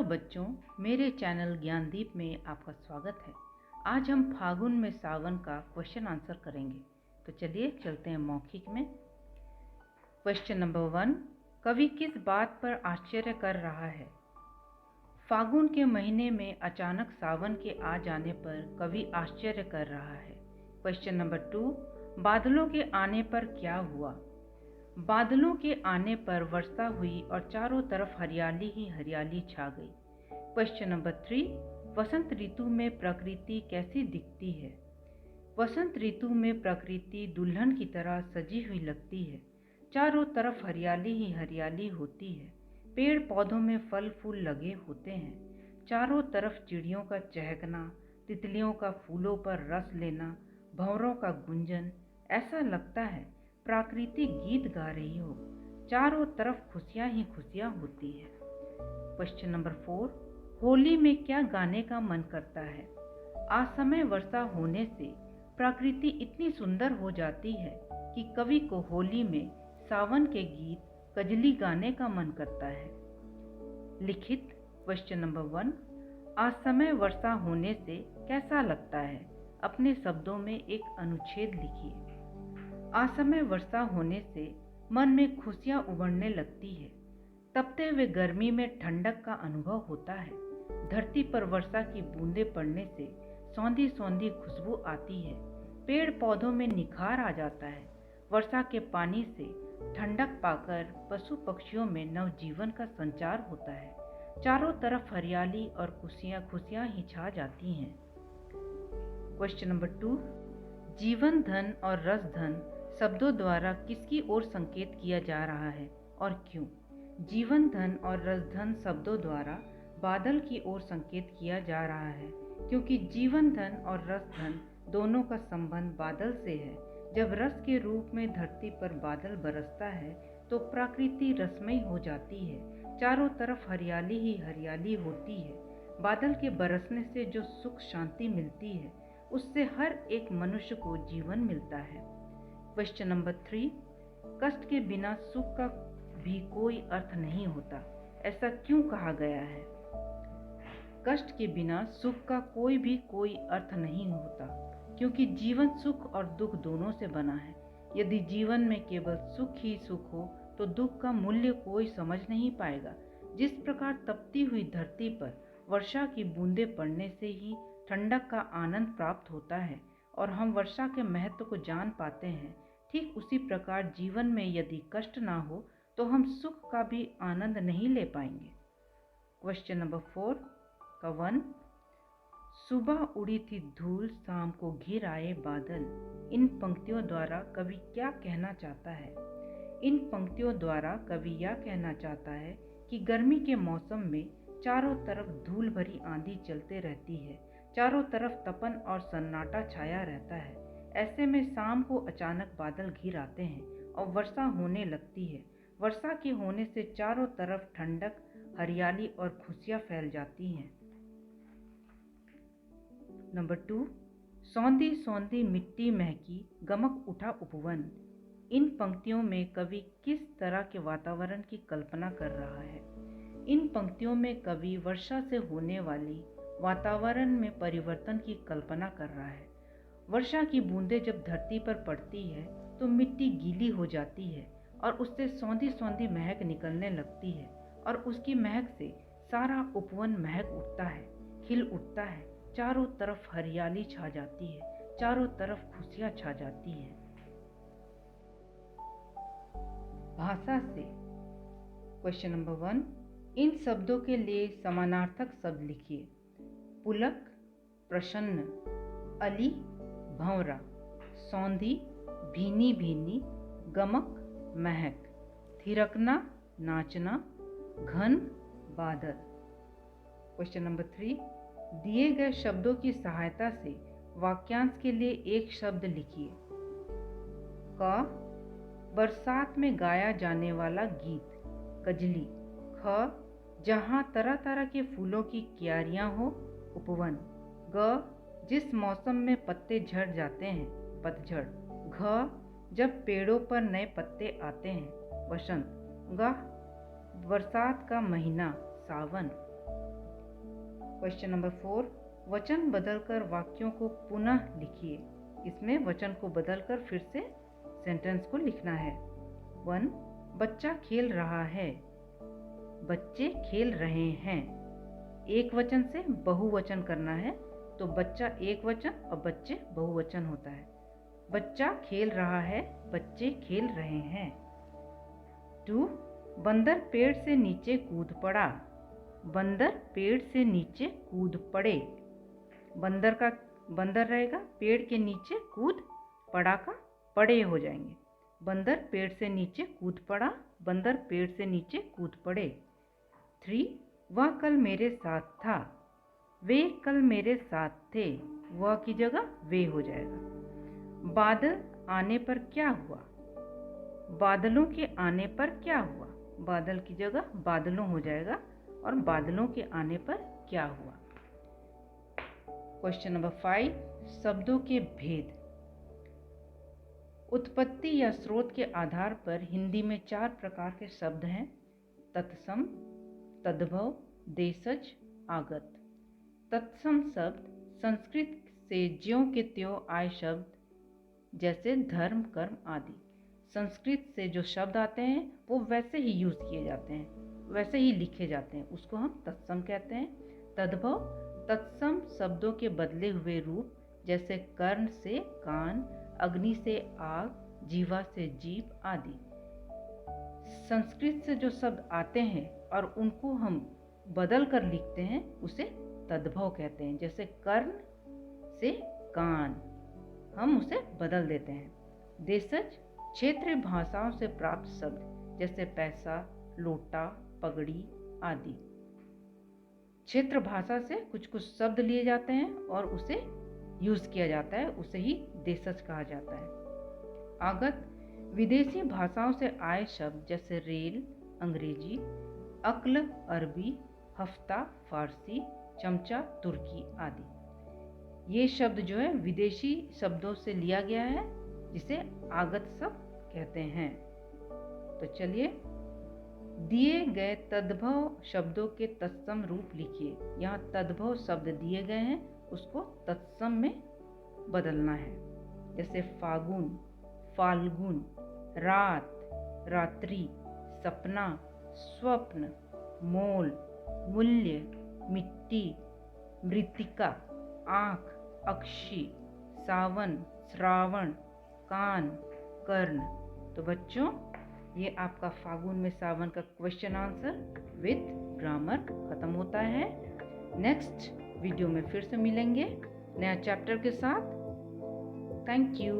बच्चों, मेरे चैनल ज्ञानदीप में आपका स्वागत है। आज हम फागुन में सावन का क्वेश्चन आंसर करेंगे। तो चलिए चलते हैं मौखिक में। क्वेश्चन नंबर 1, कवि किस बात पर आश्चर्य कर रहा है? फागुन के महीने में अचानक सावन के आ जाने पर कवि आश्चर्य कर रहा है। क्वेश्चन नंबर 2, बादलों के आने पर क्या हुआ? बादलों के आने पर वर्षा हुई और चारों तरफ हरियाली ही हरियाली छा गई। क्वेश्चन नंबर 3, वसंत ऋतु में प्रकृति कैसी दिखती है? वसंत ऋतु में प्रकृति दुल्हन की तरह सजी हुई लगती है। चारों तरफ हरियाली ही हरियाली होती है। पेड़ पौधों में फल फूल लगे होते हैं। चारों तरफ चिड़ियों का चहकना, तितलियों का फूलों पर रस लेना, भंवरों का गुंजन, ऐसा लगता है प्रकृति गीत गा रही हो। चारों तरफ खुशियां ही खुशियां होती है। क्वेश्चन नंबर 4, होली में क्या गाने का मन करता है? असमय वर्षा होने से प्रकृति इतनी सुंदर हो जाती है कि कवि को होली में सावन के गीत कजली गाने का मन करता है। लिखित क्वेश्चन नंबर 1, असमय वर्षा होने से कैसा लगता है? अपने शब्दों में एक अनुच्छेद लिखिए। असमय वर्षा होने से मन में खुशियां उमड़ने लगती है। तपते हुए गर्मी में ठंडक का अनुभव होता है। धरती पर वर्षा की बूंदें पड़ने से सौंधी सौंधी खुशबू आती है। पेड़ पौधों में निखार आ जाता है। वर्षा के पानी से ठंडक पाकर पशु पक्षियों में नवजीवन का संचार होता है। चारों तरफ हरियाली और खुशियां खुशियां ही छा जाती हैं। क्वेश्चन नंबर 2, जीवन धन और रस धन शब्दों द्वारा किसकी ओर संकेत किया जा रहा है और क्यों? जीवन धन और रस धन शब्दों द्वारा बादल की ओर संकेत किया जा रहा है, क्योंकि जीवन धन और रस धन दोनों का संबंध बादल से है। जब रस के रूप में धरती पर बादल बरसता है तो प्रकृति रसमयी हो जाती है। चारों तरफ हरियाली ही हरियाली होती है। बादल के बरसने से जो सुख शांति मिलती है, उससे हर एक मनुष्य को जीवन मिलता है। क्वेश्चन नंबर 3, कष्ट के बिना सुख का भी कोई अर्थ नहीं होता, ऐसा क्यों कहा गया है? कष्ट के बिना सुख का कोई अर्थ नहीं होता, क्योंकि जीवन सुख और दुख दोनों से बना है। यदि जीवन में केवल सुख ही सुख हो तो दुख का मूल्य कोई समझ नहीं पाएगा। जिस प्रकार तपती हुई धरती पर वर्षा की बूंदें पड़ने से ही ठंडक का आनंद प्राप्त होता है और हम वर्षा के महत्व को जान पाते हैं, ठीक उसी प्रकार जीवन में यदि कष्ट ना हो तो हम सुख का भी आनंद नहीं ले पाएंगे। क्वेश्चन नंबर 4 का 1, सुबह उड़ी थी धूल, शाम को घिर आए बादल। इन पंक्तियों द्वारा कवि क्या कहना चाहता है? इन पंक्तियों द्वारा कवि यह कहना चाहता है कि गर्मी के मौसम में चारों तरफ धूल भरी आंधी चलते रहती है। चारों तरफ तपन और सन्नाटा छाया रहता है। ऐसे में शाम को अचानक बादल घिर आते हैं और वर्षा होने लगती है। वर्षा के होने से चारों तरफ ठंडक, हरियाली और खुशियां फैल जाती हैं। नंबर 2, सौंधी सौंधी मिट्टी महकी, गमक उठा उपवन। इन पंक्तियों में कवि किस तरह के वातावरण की कल्पना कर रहा है? इन पंक्तियों में कवि वर्षा से होने वाली वातावरण में परिवर्तन की कल्पना कर रहा है। वर्षा की बूंदें जब धरती पर पड़ती है तो मिट्टी गीली हो जाती है और उससे सौंधी सौंधी महक निकलने लगती है और उसकी महक से सारा उपवन महक उठता है, खिल उठता है। चारों तरफ हरियाली छा जाती है। चारों तरफ खुशियां छा जाती हैं। भाषा से क्वेश्चन नंबर 1, इन शब्दों के लिए समानार्थक शब्द लिखिए। पुलक, प्रसन्न, अली, भंवरा, सौंधी, भीनी भीनी, गमक, महक, थिरकना, नाचना, घन, बादल। क्वेश्चन नंबर 3, दिए गए शब्दों की सहायता से वाक्यांश के लिए एक शब्द लिखिए। क, बरसात में गाया जाने वाला गीत, कजली। ख, जहाँ तरह तरह के फूलों की क्यारियां हो, उपवन। ग, जिस मौसम में पत्ते झड़ जाते हैं, पतझड़। घ, जब पेड़ों पर नए पत्ते आते हैं, वसंत। ग, बरसात का महीना, सावन। क्वेश्चन नंबर 4, वचन बदलकर वाक्यों को पुनः लिखिए। इसमें वचन को बदलकर फिर से सेंटेंस को लिखना है। 1, बच्चा खेल रहा है, बच्चे खेल रहे हैं। एक वचन से बहुवचन करना है तो बच्चा एक वचन और बच्चे बहुवचन होता है। बच्चा खेल रहा है, बच्चे खेल रहे हैं। 2, बंदर पेड़ से नीचे कूद पड़ा, बंदर पेड़ से नीचे कूद पड़े। बंदर रहेगा, पेड़ के नीचे कूद पड़ा का पड़े हो जाएंगे। बंदर पेड़ से नीचे कूद पड़ा, बंदर पेड़ से नीचे कूद पड़े। 3, वह कल मेरे साथ था, वे कल मेरे साथ थे। वह की जगह वे हो जाएगा। बादल आने पर क्या हुआ, बादलों के आने पर क्या हुआ। बादल की जगह बादलों हो जाएगा और बादलों के आने पर क्या हुआ। क्वेश्चन नंबर 5, शब्दों के भेद। उत्पत्ति या स्रोत के आधार पर हिंदी में 4 प्रकार के शब्द हैं: तत्सम, तद्भव, देशज, आगत। तत्सम शब्द संस्कृत से ज्यों के त्यों आए शब्द जैसे धर्म, कर्म आदि। संस्कृत से जो शब्द आते हैं वो वैसे ही यूज किए जाते हैं, वैसे ही लिखे जाते हैं, उसको हम तत्सम कहते हैं। तद्भव तत्सम शब्दों के बदले हुए रूप, जैसे कर्ण से कान, अग्नि से आग, जीवा से जीभ आदि। संस्कृत से जो शब्द आते हैं और उनको हम बदल कर लिखते हैं उसे तद्भव कहते हैं। जैसे कर्ण से कान, हम उसे बदल देते हैं। देशज क्षेत्रीय भाषाओं से प्राप्त शब्द, जैसे पैसा, लोटा, पगड़ी आदि। क्षेत्र भाषा से कुछ कुछ शब्द लिए जाते हैं और उसे यूज किया जाता है, उसे ही देशज कहा जाता है। आगत विदेशी भाषाओं से आए शब्द, जैसे रेल अंग्रेजी, अक्ल अरबी, हफ्ता फारसी, चमचा तुर्की आदि। ये शब्द जो है विदेशी शब्दों से लिया गया है, जिसे आगत शब्द कहते हैं। तो चलिए, दिए गए तद्भव शब्दों के तत्सम रूप लिखिए। यहाँ तद्भव शब्द दिए गए हैं, उसको तत्सम में बदलना है। जैसे फागुन, फाल्गुन, रात, रात्रि, सपना, स्वप्न, मोल, मूल्य, मिट्टी, मृत्तिका, आँख, अक्षी, सावन, श्रावण, कान, कर्ण। तो बच्चों, ये आपका फागुन में सावन का क्वेश्चन आंसर विद ग्रामर खत्म होता है। नेक्स्ट वीडियो में फिर से मिलेंगे नया चैप्टर के साथ। Thank you.